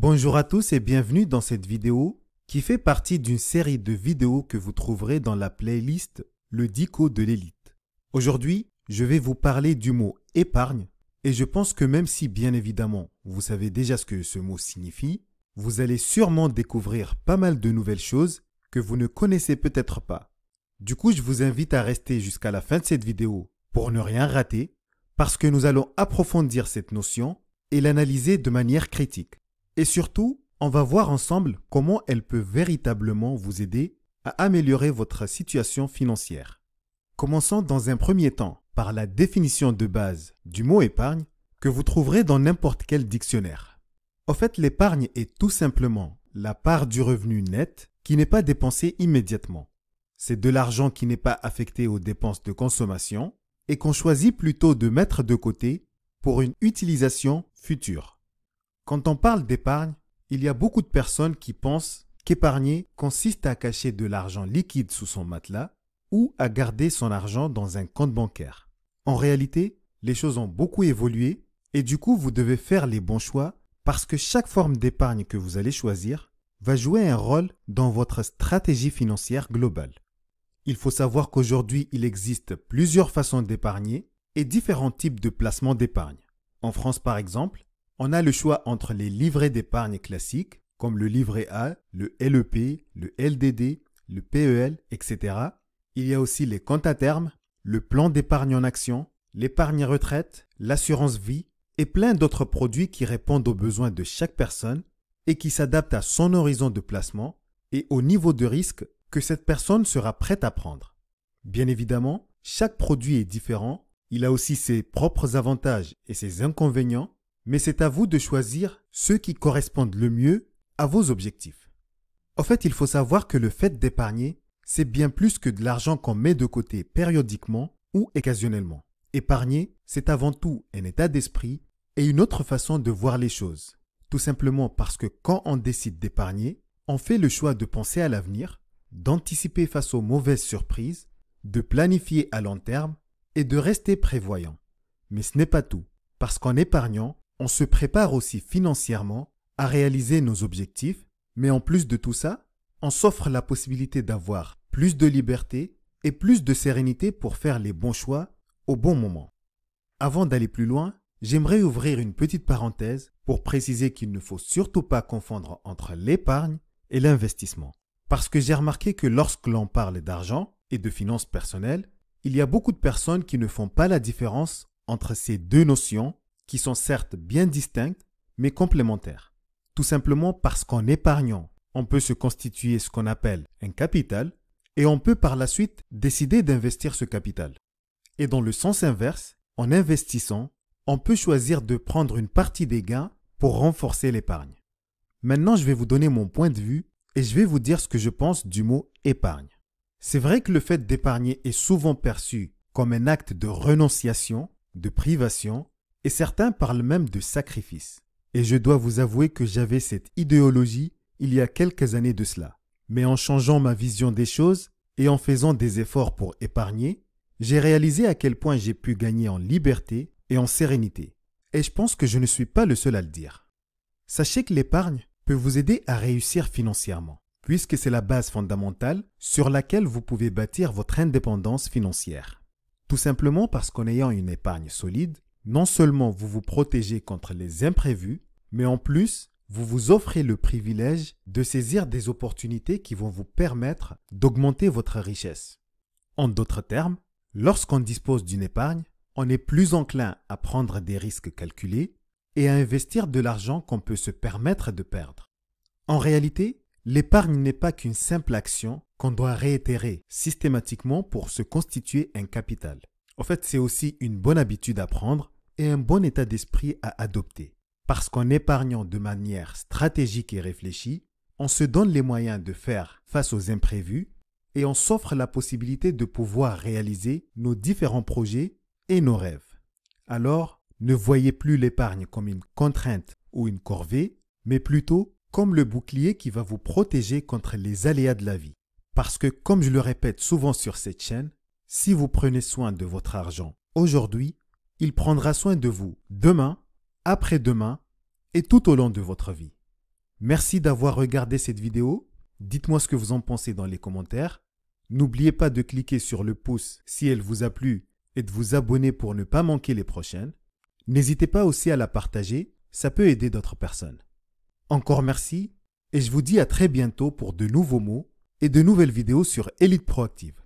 Bonjour à tous et bienvenue dans cette vidéo qui fait partie d'une série de vidéos que vous trouverez dans la playlist Le Dico de l'élite. Aujourd'hui, je vais vous parler du mot épargne et je pense que même si bien évidemment vous savez déjà ce que ce mot signifie, vous allez sûrement découvrir pas mal de nouvelles choses que vous ne connaissez peut-être pas. Du coup, je vous invite à rester jusqu'à la fin de cette vidéo pour ne rien rater parce que nous allons approfondir cette notion et l'analyser de manière critique. Et surtout, on va voir ensemble comment elle peut véritablement vous aider à améliorer votre situation financière. Commençons dans un premier temps par la définition de base du mot épargne que vous trouverez dans n'importe quel dictionnaire. En fait, l'épargne est tout simplement la part du revenu net qui n'est pas dépensée immédiatement. C'est de l'argent qui n'est pas affecté aux dépenses de consommation et qu'on choisit plutôt de mettre de côté pour une utilisation future. Quand on parle d'épargne, il y a beaucoup de personnes qui pensent qu'épargner consiste à cacher de l'argent liquide sous son matelas ou à garder son argent dans un compte bancaire. En réalité, les choses ont beaucoup évolué et du coup, vous devez faire les bons choix parce que chaque forme d'épargne que vous allez choisir va jouer un rôle dans votre stratégie financière globale. Il faut savoir qu'aujourd'hui, il existe plusieurs façons d'épargner et différents types de placements d'épargne. En France, par exemple, on a le choix entre les livrets d'épargne classiques, comme le livret A, le LEP, le LDD, le PEL, etc. Il y a aussi les comptes à terme, le plan d'épargne en action, l'épargne retraite, l'assurance vie et plein d'autres produits qui répondent aux besoins de chaque personne et qui s'adaptent à son horizon de placement et au niveau de risque que cette personne sera prête à prendre. Bien évidemment, chaque produit est différent, il a aussi ses propres avantages et ses inconvénients, mais c'est à vous de choisir ceux qui correspondent le mieux à vos objectifs. En fait, il faut savoir que le fait d'épargner, c'est bien plus que de l'argent qu'on met de côté périodiquement ou occasionnellement. Épargner, c'est avant tout un état d'esprit et une autre façon de voir les choses. Tout simplement parce que quand on décide d'épargner, on fait le choix de penser à l'avenir, d'anticiper face aux mauvaises surprises, de planifier à long terme et de rester prévoyant. Mais ce n'est pas tout, parce qu'en épargnant, on se prépare aussi financièrement à réaliser nos objectifs, mais en plus de tout ça, on s'offre la possibilité d'avoir plus de liberté et plus de sérénité pour faire les bons choix au bon moment. Avant d'aller plus loin, j'aimerais ouvrir une petite parenthèse pour préciser qu'il ne faut surtout pas confondre entre l'épargne et l'investissement. Parce que j'ai remarqué que lorsque l'on parle d'argent et de finances personnelles, il y a beaucoup de personnes qui ne font pas la différence entre ces deux notions qui sont certes bien distinctes, mais complémentaires. Tout simplement parce qu'en épargnant, on peut se constituer ce qu'on appelle un capital et on peut par la suite décider d'investir ce capital. Et dans le sens inverse, en investissant, on peut choisir de prendre une partie des gains pour renforcer l'épargne. Maintenant, je vais vous donner mon point de vue et je vais vous dire ce que je pense du mot épargne. C'est vrai que le fait d'épargner est souvent perçu comme un acte de renonciation, de privation, et certains parlent même de sacrifice. Et je dois vous avouer que j'avais cette idéologie il y a quelques années de cela. Mais en changeant ma vision des choses et en faisant des efforts pour épargner, j'ai réalisé à quel point j'ai pu gagner en liberté et en sérénité. Et je pense que je ne suis pas le seul à le dire. Sachez que l'épargne peut vous aider à réussir financièrement, puisque c'est la base fondamentale sur laquelle vous pouvez bâtir votre indépendance financière. Tout simplement parce qu'en ayant une épargne solide, non seulement vous vous protégez contre les imprévus, mais en plus, vous vous offrez le privilège de saisir des opportunités qui vont vous permettre d'augmenter votre richesse. En d'autres termes, lorsqu'on dispose d'une épargne, on est plus enclin à prendre des risques calculés et à investir de l'argent qu'on peut se permettre de perdre. En réalité, l'épargne n'est pas qu'une simple action qu'on doit réitérer systématiquement pour se constituer un capital. En fait, c'est aussi une bonne habitude à prendre et un bon état d'esprit à adopter. Parce qu'en épargnant de manière stratégique et réfléchie, on se donne les moyens de faire face aux imprévus et on s'offre la possibilité de pouvoir réaliser nos différents projets et nos rêves. Alors, ne voyez plus l'épargne comme une contrainte ou une corvée, mais plutôt comme le bouclier qui va vous protéger contre les aléas de la vie. Parce que, comme je le répète souvent sur cette chaîne, si vous prenez soin de votre argent aujourd'hui, il prendra soin de vous demain, après-demain et tout au long de votre vie. Merci d'avoir regardé cette vidéo. Dites-moi ce que vous en pensez dans les commentaires. N'oubliez pas de cliquer sur le pouce si elle vous a plu et de vous abonner pour ne pas manquer les prochaines. N'hésitez pas aussi à la partager, ça peut aider d'autres personnes. Encore merci et je vous dis à très bientôt pour de nouveaux mots et de nouvelles vidéos sur Élite Proactive.